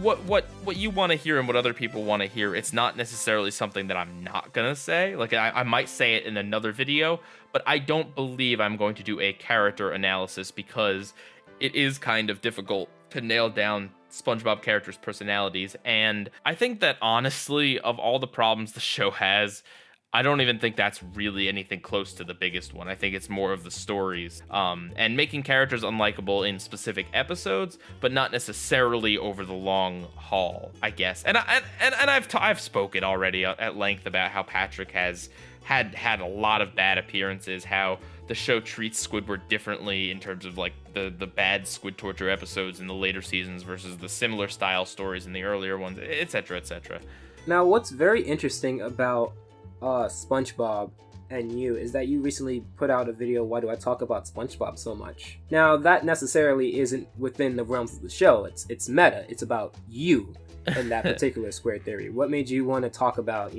what you want to hear and what other people want to hear, it's not necessarily something that I'm not gonna say. Like, I might say it in another video, but I don't believe I'm going to do a character analysis because it is kind of difficult to nail down SpongeBob characters' personalities. And I think that, honestly, of all the problems the show has, I don't even think that's really anything close to the biggest one. I think it's more of the stories and making characters unlikable in specific episodes, but not necessarily over the long haul, I guess. And I've spoken already at length about how Patrick has had a lot of bad appearances, how the show treats Squidward differently in terms of like the bad Squid Torture episodes in the later seasons versus the similar style stories in the earlier ones, etc., etc. Now, what's very interesting about SpongeBob and you is that you recently put out a video, Why Do I Talk About SpongeBob So Much? Now, that necessarily isn't within the realms of the show. It's meta. It's about you in that particular square theory. What made you want to talk about,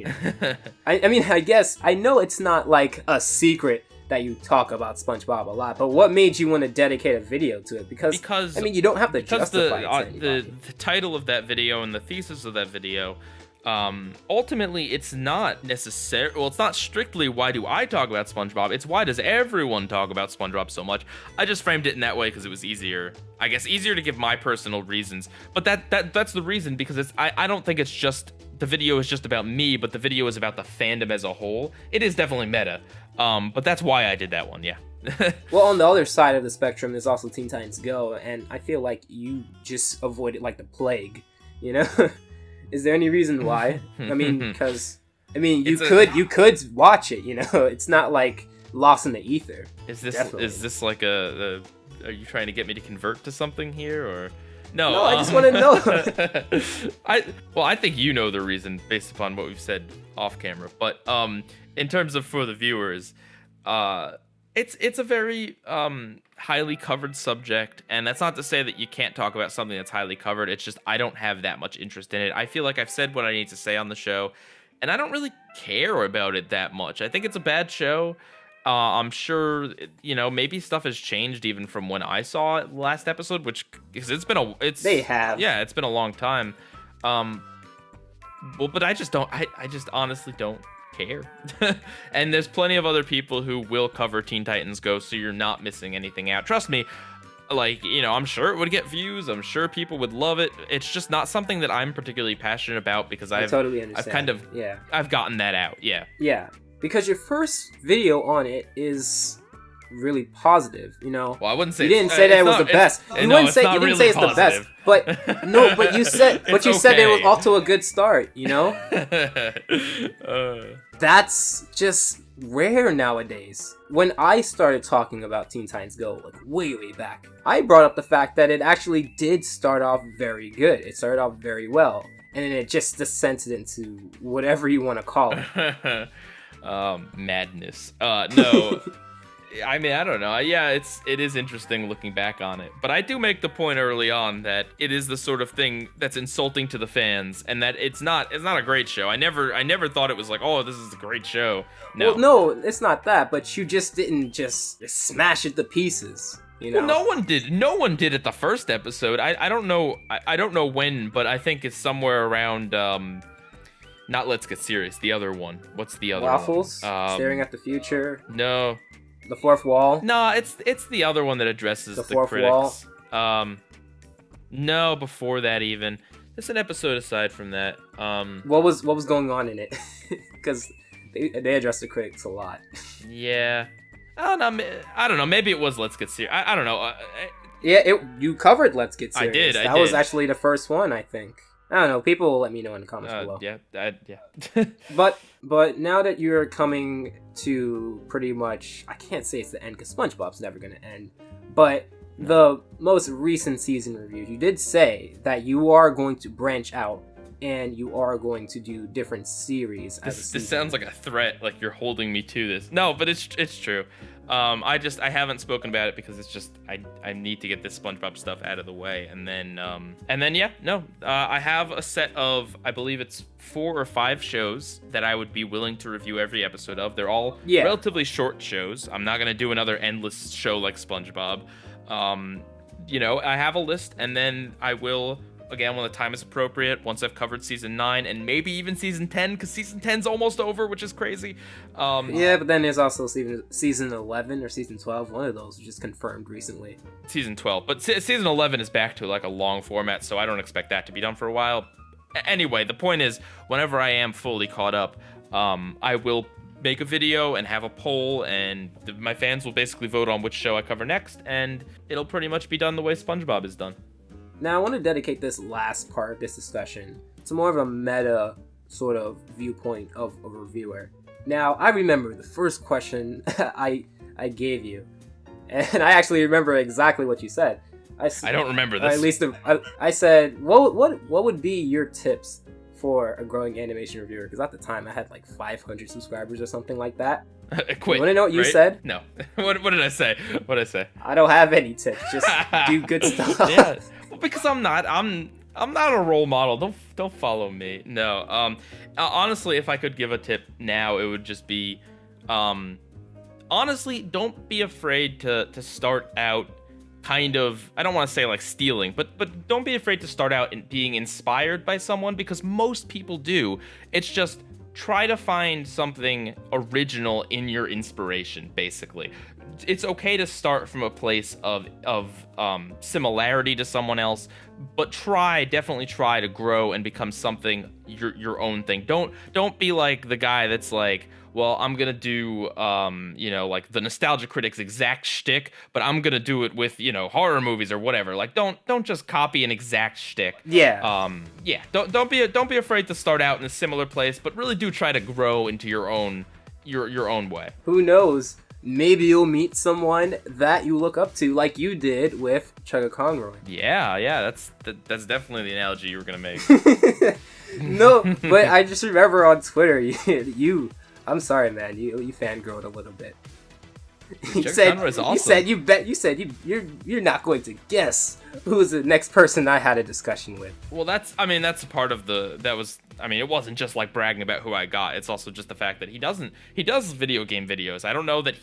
I mean, I guess, I know it's not like a secret that you talk about SpongeBob a lot, but what made you want to dedicate a video to it? Because I mean, you don't have to justify it to the title of that video and the thesis of that video Ultimately, it's not necessary. Well, it's not strictly why do I talk about SpongeBob. It's why does everyone talk about SpongeBob so much. I just framed it in that way because it was easier. I guess easier to give my personal reasons. But that's the reason, because I don't think it's just the video is just about me, but the video is about the fandom as a whole. It is definitely meta. But that's why I did that one. Yeah. Well, on the other side of the spectrum, there's also Teen Titans Go, and I feel like you just avoid it like the plague, you know? Is there any reason why? I mean, because you could watch it, you know? It's not like lost in the ether. Is this like are you trying to get me to convert to something here, or no? I just want to know. I think you know the reason based upon what we've said off camera, but in terms of for the viewers, it's a very highly covered subject, and that's not to say that you can't talk about something that's highly covered. It's just I don't have that much interest in it. I feel like I've said what I need to say on the show, and I don't really care about it that much. I think it's a bad show. I'm sure, you know, maybe stuff has changed even from when I saw it last episode, because it's been a long time. But I just honestly don't care. And there's plenty of other people who will cover Teen Titans Go, so you're not missing anything out. Trust me, like, you know, I'm sure it would get views. I'm sure people would love it. It's just not something that I'm particularly passionate about, because I totally understand. I've gotten that out. Yeah, because your first video on it is really positive, you know. Well, I wouldn't say you didn't say that it was the best. You didn't say it's the best, but no, but you said said it was off to a good start, you know. That's just rare nowadays. When I started talking about Teen Titans Go, like way back, I brought up the fact that it actually did start off very good. It started off very well, and then it just descended into whatever you want to call it. Madness. No. I mean, I don't know. Yeah, it is interesting looking back on it. But I do make the point early on that it is the sort of thing that's insulting to the fans, and that it's not a great show. I never thought it was like, oh, this is a great show. No. Well, no, it's not that, but you just didn't just smash it to pieces. You know? Well, no one did it the first episode. I don't know. I don't know when, but I think it's somewhere around not Let's Get Serious, the other one. What's the other Waffles? one? Staring at the Future? No. The Fourth Wall? No, it's the other one that addresses the fourth critics. Wall? No, before that even. It's an episode aside from that. What was going on in it? Because they addressed the critics a lot. Yeah. I don't know. Maybe it was Let's Get Serious. I don't know. You covered Let's Get Serious. I did. That was actually the first one, I think. I don't know. People will let me know in the comments below. Yeah. But now that you're coming to pretty much, I can't say it's the end because SpongeBob's never going to end. But the most recent season reviews, you did say that you are going to branch out and you are going to do different series. This sounds like a threat, like you're holding me to this. No, but it's true. I haven't spoken about it because it's just I need to get this SpongeBob stuff out of the way, and then I have a set of, I believe it's 4 or 5 shows that I would be willing to review every episode of. They're all relatively short shows. I'm not gonna do another endless show like SpongeBob. I have a list, and then I will, again, when the time is appropriate, once I've covered season 9 and maybe even season 10, because season 10's almost over, which is crazy. But then there's also season 11 or season 12. One of those was just confirmed recently. Season 12, but season 11 is back to like a long format, so I don't expect that to be done for a while. Anyway, the point is, whenever I am fully caught up, I will make a video and have a poll, and my fans will basically vote on which show I cover next, and it'll pretty much be done the way SpongeBob is done. Now, I want to dedicate this last part of this discussion to more of a meta sort of viewpoint of a reviewer. Now, I remember the first question I gave you, and I actually remember exactly what you said. I don't remember this. At least I said, what would be your tips for a growing animation reviewer? Because at the time, I had like 500 subscribers or something like that. Quit. You want to know what you said? No. What did I say? What did I say? I don't have any tips. Just do good stuff. Yeah. Well, because I'm not a role model. Don't follow me. No. Honestly, if I could give a tip now, it would just be, honestly, don't be afraid to start out kind of, I don't want to say like stealing, but don't be afraid to start out in being inspired by someone, because most people do. It's just try to find something original in your inspiration, basically. It's okay to start from a place of similarity to someone else, but definitely try to grow and become something your own thing. Don't be like the guy that's like, well, I'm gonna do like the Nostalgia Critic's exact shtick, but I'm gonna do it with horror movies or whatever. Like don't just copy an exact shtick. Yeah. Don't be afraid to start out in a similar place, but really do try to grow into your own way. Who knows? Maybe you'll meet someone that you look up to, like you did with Chugga Conroy. Yeah, that's definitely the analogy you were gonna make. No, but I just remember on Twitter, I'm sorry, man, you fangirled a little bit. You said you're not going to guess who's the next person I had a discussion with. Well, that's part of it wasn't just like bragging about who I got. It's also just the fact that he does video game videos. I don't know that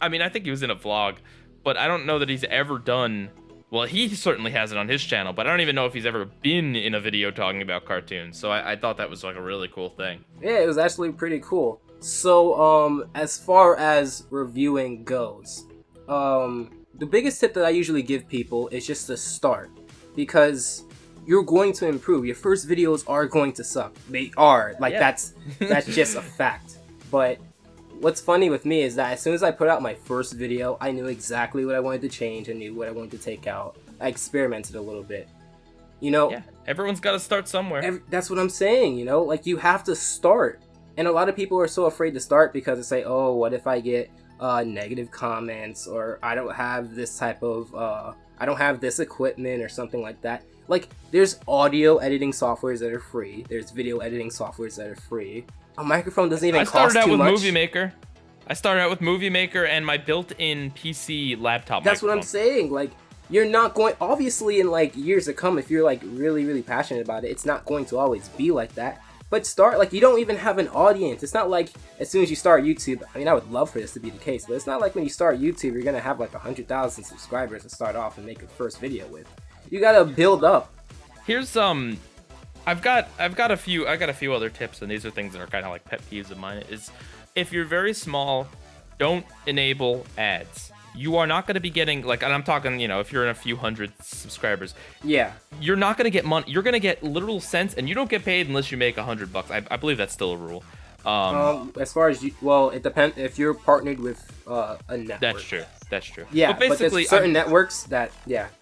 I think he was in a vlog, but I don't know that he's ever done, well, he certainly has it on his channel, but I don't even know if he's ever been in a video talking about cartoons. So I thought that was like a really cool thing. Yeah, it was actually pretty cool. So, as far as reviewing goes, the biggest tip that I usually give people is just to start, because you're going to improve. Your first videos are going to suck. They are. That's just a fact. But what's funny with me is that as soon as I put out my first video, I knew exactly what I wanted to change. I knew what I wanted to take out. I experimented a little bit. Yeah, everyone's got to start somewhere. That's what I'm saying, you have to start. And a lot of people are so afraid to start because they say, oh, what if I get negative comments, or I don't have this type of, I don't have this equipment or something like that. Like, there's audio editing softwares that are free. There's video editing softwares that are free. A microphone doesn't even cost too much. I started out with Movie Maker and my built-in PC laptop That's microphone. What I'm saying. Like, you're not going, obviously in like years to come, if you're like really, really passionate about it, it's not going to always be like that. But start, you don't even have an audience. It's not like as soon as you start YouTube, I would love for this to be the case, but it's not like when you start YouTube, you're going to have like 100,000 subscribers to start off and make your first video with. You got to build up. Here's, I've got a few other tips, and these are things that are kind of like pet peeves of mine, is if you're very small, don't enable ads. You are not going to be getting, and I'm talking, if you're in a few hundred subscribers. Yeah. You're not going to get money. You're going to get literal cents, and you don't get paid unless you make $100. I believe that's still a rule. As far as it depends if you're partnered with a network. That's true. Yeah, but basically, there's certain networks that,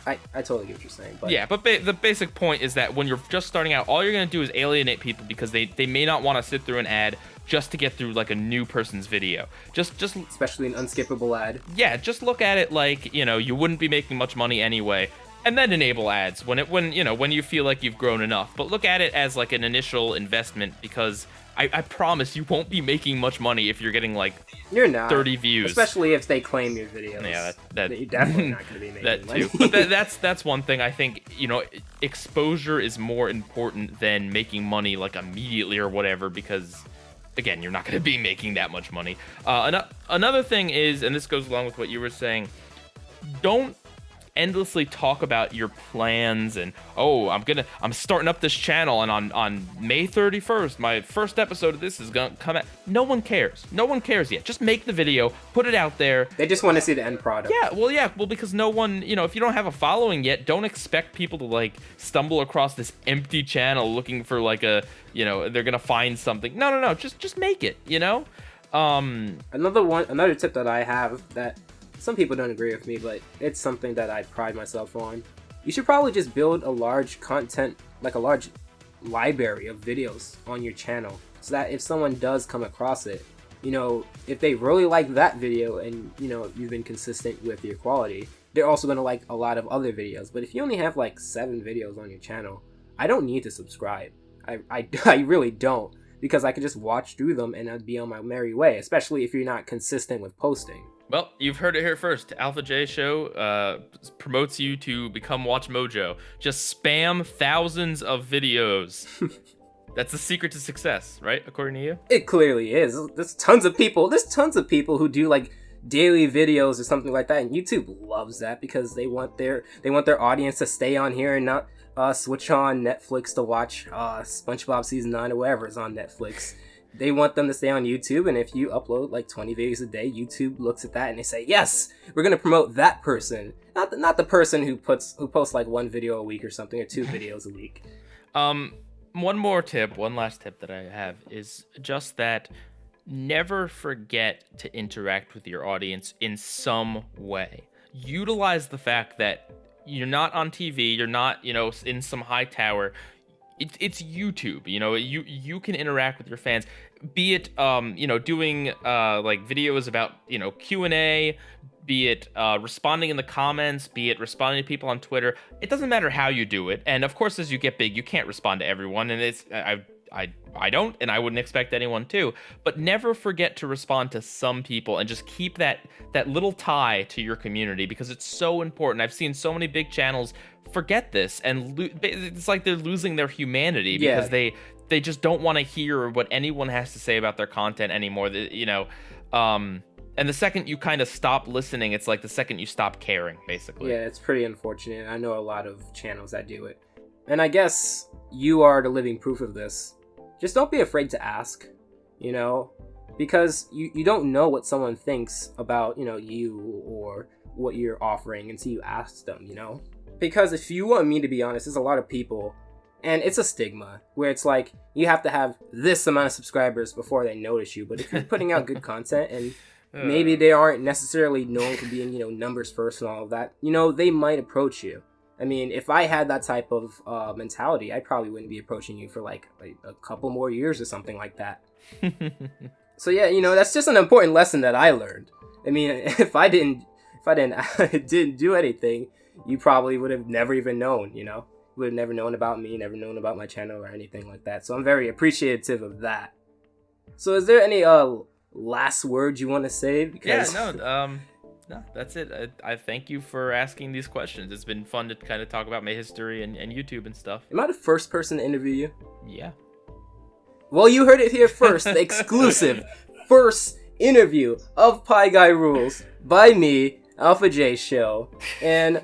I totally get what you're saying. But. Yeah, but the basic point is that when you're just starting out, all you're going to do is alienate people because they may not want to sit through an ad just to get through like a new person's video. Just especially an unskippable ad. Yeah, just look at it like, you wouldn't be making much money anyway, and then enable ads when you feel like you've grown enough. But look at it as like an initial investment, because I promise you won't be making much money if you're getting like you're not 30 views, especially if they claim your videos. Yeah, you're definitely not going to be making that money. too. But that's one thing I think, exposure is more important than making money like immediately or whatever, because again, you're not going to be making that much money. Another thing is, and this goes along with what you were saying, don't endlessly talk about your plans and, oh, I'm starting up this channel, and on May 31st, my first episode of this is gonna come out. No one cares yet. Just make the video, put it out there. They just want to see the end product. Well, because no one, if you don't have a following yet, don't expect people to like stumble across this empty channel looking for like a, they're gonna find something. No, just make it, Another tip that I have that some people don't agree with me, but it's something that I pride myself on. You should probably just build a large a large library of videos on your channel, so that if someone does come across it, if they really like that video and, you've been consistent with your quality, they're also going to like a lot of other videos. But if you only have like 7 videos on your channel, I don't need to subscribe. I really don't, because I can just watch through them and I'd be on my merry way, especially if you're not consistent with posting. Well, you've heard it here first. Alpha J Show promotes you to become Watch Mojo. Just spam thousands of videos. That's the secret to success, right? According to you? It clearly is. There's tons of people who do like daily videos or something like that, and YouTube loves that because they want their audience to stay on here and not switch on Netflix to watch SpongeBob season 9 or whatever is on Netflix. They want them to stay on YouTube, and if you upload like 20 videos a day, YouTube looks at that and they say, yes, we're gonna promote that person, not the person who posts like one video a week or something, or 2 videos a week. One last tip that I have is just that never forget to interact with your audience in some way. Utilize the fact that you're not on TV, you're not, in some high tower. It's YouTube, you can interact with your fans, be it, doing like videos about, Q&A, be it responding in the comments, be it responding to people on Twitter. It doesn't matter how you do it. And of course, as you get big, you can't respond to everyone. And I don't, and I wouldn't expect anyone to, but never forget to respond to some people and just keep that little tie to your community, because it's so important. I've seen so many big channels forget this, and it's like they're losing their humanity because they just don't want to hear what anyone has to say about their content anymore. And the second you kind of stop listening, it's like the second you stop caring, basically. Yeah, it's pretty unfortunate. I know a lot of channels that do it. And I guess you are the living proof of this. Just don't be afraid to ask, because you don't know what someone thinks about, you or what you're offering until you ask them, Because if you want me to be honest, there's a lot of people, and it's a stigma, where it's like, you have to have this amount of subscribers before they notice you. But if you're putting out good content, and maybe they aren't necessarily known for being, numbers first and all of that, they might approach you. I mean, if I had that type of mentality, I probably wouldn't be approaching you for like a couple more years or something like that. So yeah, that's just an important lesson that I learned. I mean, if I didn't do anything, you probably would have never even known, would have never known about me, never known about my channel or anything like that. So I'm very appreciative of that. So is there any last words you want to say? Because no, that's it. I thank you for asking these questions. It's been fun to kind of talk about my history and YouTube and stuff. Am I the first person to interview you? Yeah. Well, you heard it here first. The exclusive first interview of PieGuyRulz by me, Alpha J Show. And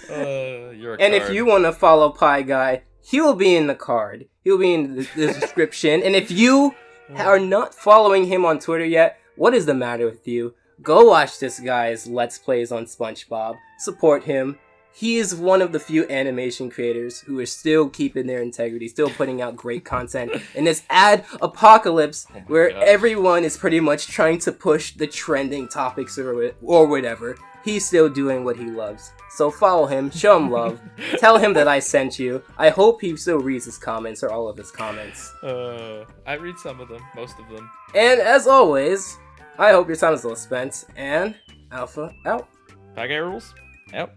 you're a and card. if you want to follow Pie Guy, he will be in the card. He'll be in the description. And if you are not following him on Twitter yet, what is the matter with you? Go watch this guy's Let's Plays on SpongeBob. Support him. He is one of the few animation creators who are still keeping their integrity, still putting out great content in this ad apocalypse where everyone is pretty much trying to push the trending topics or whatever. He's still doing what he loves. So follow him, show him love, tell him that I sent you. I hope he still reads his comments or all of his comments. I read some of them, most of them. And as always, I hope your time is well spent, and Alpha out. PieGuyRulz out.